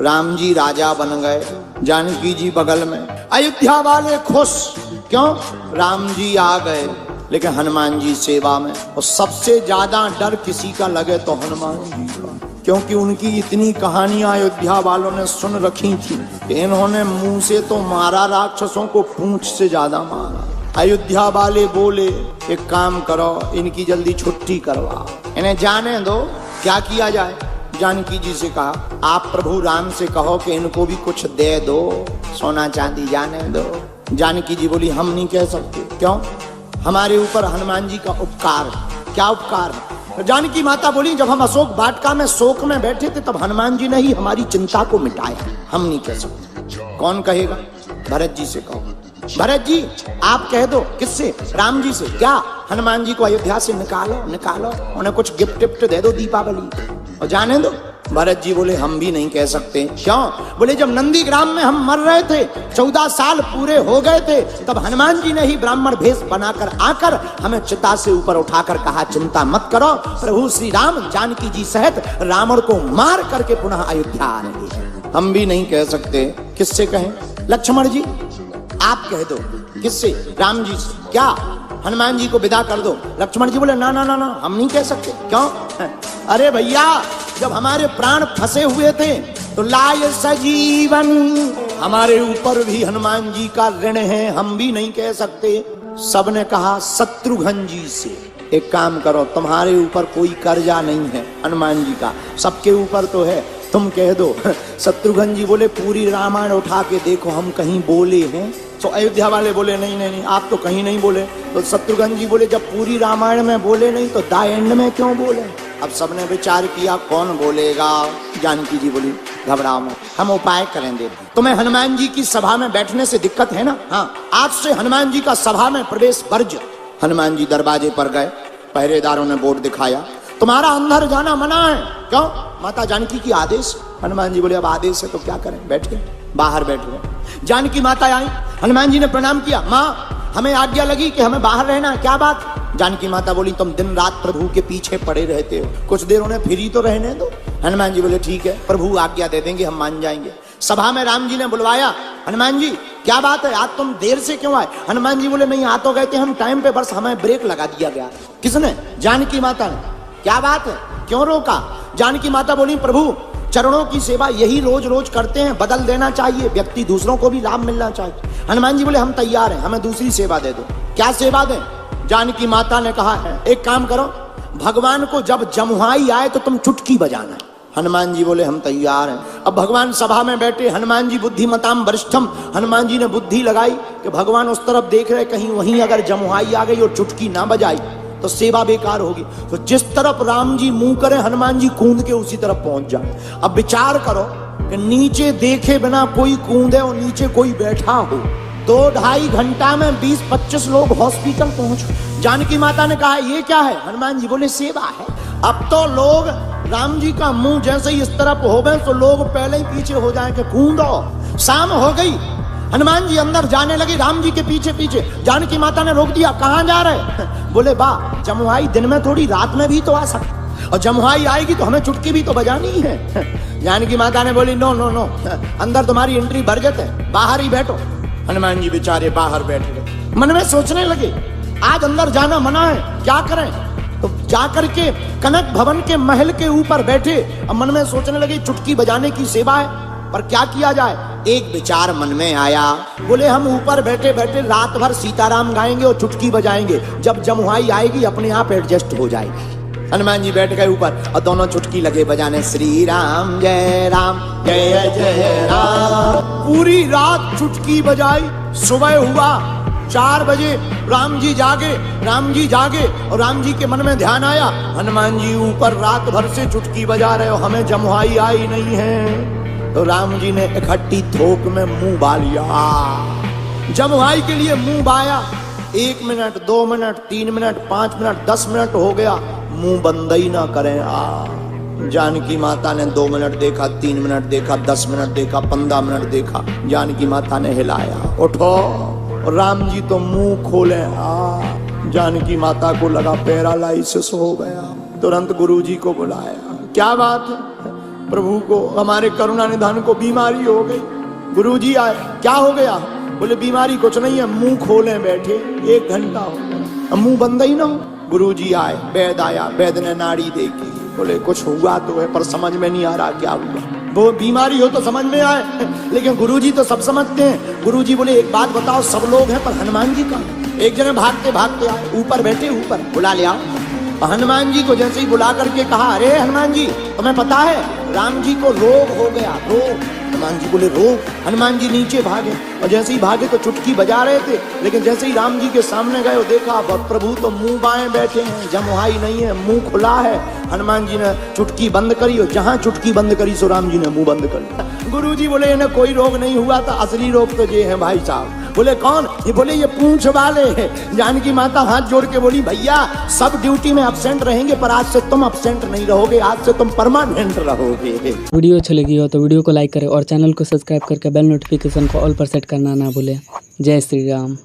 राम जी राजा बन गए, जानकी जी बगल में। अयोध्या वाले खुश, क्यों? राम जी आ गए, लेकिन हनुमान जी सेवा में। और सबसे ज्यादा डर किसी का लगे तो हनुमान जी का, क्योंकि उनकी इतनी कहानियां अयोध्या वालों ने सुन रखी थी कि इन्होंने मुंह से तो मारा राक्षसों को, पूंछ से ज्यादा मारा। अयोध्या वाले बोले एक काम करो, इनकी जल्दी छुट्टी करवा, इन्हें जाने दो। क्या किया जाए? जानकी जी से कहा आप प्रभु राम से कहो कि इनको भी कुछ दे दो, सोना चांदी जाने दो। जानकी जी बोली हम नहीं कह सकते। क्यों? हमारे ऊपर हनुमान जी का उपकार। क्या उपकार है? जानकी माता बोली जब हम अशोक वाटिका में शोक में बैठे थे तब हनुमान जी ने ही हमारी चिंता को मिटाया, हम नहीं कह सकते। कौन कहेगा? भरत जी से कहो। भरत जी आप कह दो। किससे? राम जी से। क्या? हनुमान जी को अयोध्या से निकालो, निकालो, उन्हें कुछ गिफ्ट टिफ्ट दे दो दीपावली और जाने दो। भरत जी बोले हम भी नहीं कह सकते। क्यों? बोले जब नंदी ग्राम में हम मर रहे थे, 14 साल पूरे हो गए थे, तब हनुमान जी ने ही ब्राह्मण भेष बनाकर आकर हमें चिता से ऊपर उठाकर कहा चिंता मत करो, प्रभु श्री राम जानकी जी सहित रावण को मार करके पुनः अयोध्या आएंगे। हम भी नहीं कह सकते। किससे कहें? लक्ष्मण जी आप कह दो। किससे? राम जी से। क्या? हनुमान जी को विदा कर दो। लक्ष्मण जी बोले ना ना ना ना, हम नहीं कह सकते। क्यों? अरे भैया जब हमारे प्राण फंसे हुए थे तो लाय सजीवन, हमारे ऊपर भी हनुमान जी का ऋण है, हम भी नहीं कह सकते। सबने कहा शत्रुघ्न जी से। एक काम करो, तुम्हारे ऊपर कोई कर्जा नहीं है हनुमान जी का, सबके ऊपर तो है, तुम कह दो। शत्रुघ्न जी बोले पूरी रामायण उठा के देखो हम कहीं बोले हैं? तो अयोध्या वाले बोले नहीं नहीं नहीं आप तो कहीं नहीं बोले। तो शत्रुघ्न जी बोले जब पूरी रामायण में बोले नहीं तो द एंड में क्यों बोले? अब सबने विचार किया कौन बोलेगा। जानकी जी बोली घबराओ मत, हम उपाय करेंगे। तुम्हें हनुमान जी की सभा में बैठने से दिक्कत है ना? हाँ, आज से हनुमान जी का सभा में प्रवेश वर्ज्य। हनुमान जी दरवाजे पर गए, पहरेदारों ने बोर्ड दिखाया तुम्हारा अंदर जाना मना है। क्यों? माता जानकी की आदेश। हनुमान जी बोले अब आदेश है तो क्या करें, बैठ गए, बाहर बैठ गए। जानकी माता आई, हनुमान जी ने प्रणाम किया, माँ हमें आज्ञा लगी कि हमें बाहर रहना। क्या बात? जानकी माता बोली तुम दिन रात प्रभु के पीछे पड़े रहते हो, कुछ देर उन्हें फ्री तो रहने दो। हनुमान जी बोले ठीक है, प्रभु आज्ञा दे देंगे, हम मान जाएंगे। सभा में राम जी ने बुलवाया, हनुमान जी क्या बात है, आज तुम देर से क्यों आए? हनुमान जी बोले नहीं आ तो गए थे हम टाइम पे, बस हमें ब्रेक लगा दिया गया। किसने? जानकी माता ने। क्या बात है, क्यों रोका? जानकी माता बोली प्रभु चरणों की सेवा यही रोज रोज करते हैं, बदल देना चाहिए, व्यक्ति दूसरों को भी लाभ मिलना चाहिए। हनुमान जी बोले हम तैयार हैं, हमें दूसरी सेवा दे दो। क्या सेवा दें? जानकी माता ने कहा है एक काम करो, भगवान को जब जमुहाई आए तो तुम चुटकी बजाना। हनुमान जी बोले हम तैयार हैं। अब भगवान सभा में बैठे, हनुमान जी बुद्धिमताम वरिष्ठम, हनुमान जी ने बुद्धि लगाई कि भगवान उस तरफ देख रहे, कहीं वहीं अगर जमुहाई आ गई और चुटकी ना बजाई तो सेवा बेकार होगी। तो जिस तरफ राम जी मुंह करे हनुमान जी कूद के उसी तरफ पहुंच जाए। अब विचार करो कि नीचे देखे बिना कोई कूदे और नीचे कोई बैठा हो, 2-2.5 घंटा में 20-25 लोग हॉस्पिटल पहुंचे। जानकी माता ने कहा ये क्या है? हनुमान जी बोले सेवा है। अब तो लोग राम जी का मुंह जैसे ही इस तरफ हो गए तो लोग पहले ही पीछे हो जाएंगे, कूदो। शाम हो गई, हनुमान जी अंदर जाने लगे राम जी के पीछे पीछे। जानकी माता ने रोक दिया, कहां जा रहे? बोले बा जमुहाई दिन में थोड़ी रात में भी तो आ सकती, और जमुहाई आएगी तो हमें चुटकी भी तो बजानी है। जानकी माता ने बोली नो नो नो, अंदर तुम्हारी एंट्री बरजत है, बाहर ही बैठो। हनुमान जी बेचारे बाहर बैठ गए। मन में सोचने लगे आज अंदर जाना मना है, क्या करें? तो जाकर के कनक भवन के महल के ऊपर बैठे। अब मन में सोचने लगे चुटकी बजाने की सेवा है, पर क्या किया जाए? एक विचार मन में आया, बोले हम ऊपर बैठे बैठे रात भर सीताराम गाएंगे और चुटकी बजाएंगे, जब जमुहाई आएगी अपने आप एडजस्ट हो जाएगी। हनुमान जी बैठ गए ऊपर और दोनों चुटकी लगे बजाने, श्री राम जय जय राम। पूरी रात चुटकी बजाई। सुबह हुआ 4 बजे, राम जी जागे और राम जी के मन में ध्यान आया हनुमान जी ऊपर रात भर से चुटकी बजा रहे हो, हमें जमुहाई आई नहीं है। तो राम जी ने इकट्ठी थोक में मुंह बा लिया। जमुहाई के लिए मुंह बाया। 1 minute, 2 minute, 3 minute, 5 minute, 10 minute हो गया, मुंह बंद ही ना करें। जानकी माता ने 2 मिनट देखा, 3 मिनट देखा, 10 मिनट देखा, 15 मिनट देखा। जानकी माता ने हिलाया, उठो। राम जी तो मुंह खोले। जानकी माता को लगा पैरालाइसिस हो गया। तुरंत गुरुजी को बुलाया। क्या बात है? प्रभु को, हमारे करुणा निधान को बीमारी हो गई। गुरुजी आए, क्या हो गया? बोले बीमारी कुछ नहीं है, मुंह खोले बैठे 1 घंटा हो गया, मुंह बंद ही ना हो। गुरुजी आए, वैद आया, वैद ने नाड़ी देखी, बोले कुछ हुआ तो है पर समझ में नहीं आ रहा क्या हुआ। वो बीमारी हो तो समझ में आए, लेकिन गुरुजी तो सब समझते हैं। गुरुजी बोले एक बात बताओ, सब लोग हैं पर हनुमान जी कहाँ? एक जने भागते भागते आए, ऊपर बैठे, ऊपर बुला ले आओ। हनुमान जी को जैसे ही बुला करके कहा, अरे हनुमान जी तुम्हें पता है राम जी को रोग हो गया, रोग। हनुमान जी बोले रोग? हनुमान जी नीचे भागे, और जैसे ही भागे तो चुटकी बजा रहे थे, लेकिन जैसे ही राम जी के सामने गए और देखा प्रभु तो मुंह बाएं बैठे हैं, जमुहाई नहीं है, मुंह खुला है। हनुमान जी ने चुटकी बंद करी, और जहां चुटकी बंद करी सो राम जी ने मुंह बंद कर लिया। गुरु जी बोले इन्हें कोई रोग नहीं हुआ था, असली रोग तो ये है भाई साहब। बोले कौन? ये बोले ये पूंछ वाले। जानकी माता हाथ जोड़ के बोली, भैया सब ड्यूटी में अब्सेंट रहेंगे पर आज से तुम अब्सेंट नहीं रहोगे, आज से तुम परमानेंट रहोगे। वीडियो अच्छी लगी हो तो वीडियो को लाइक करें और चैनल को सब्सक्राइब करके बेल नोटिफिकेशन को ऑल पर सेट करना ना भूलें। जय श्री राम।